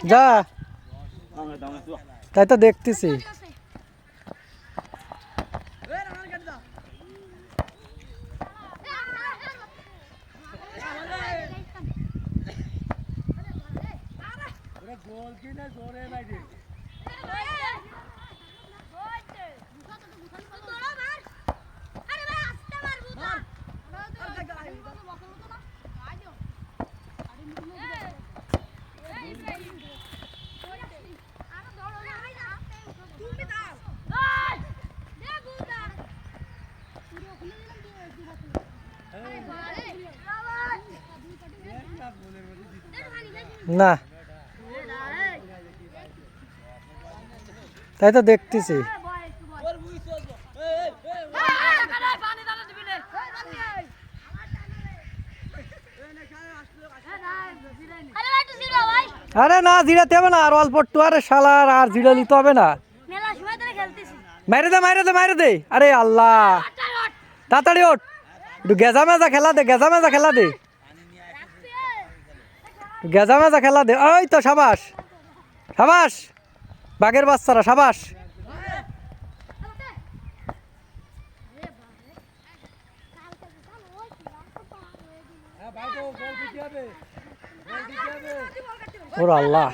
যা তাই তো দেখতেছি না তাই তো দেখতেছি আরে না জিরাতে হবে না আর অল্প একটু আরে শালার আর জিরা নিতে হবে না মাইরে দে আরে আল্লাহ তাড়াতাড়ি ওঠ একটু গেজা মেজা খেলা দে ওই তো সাবাস বাঘের বাচ্চারা সাবাস ওর আল্লাহ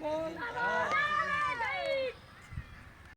বল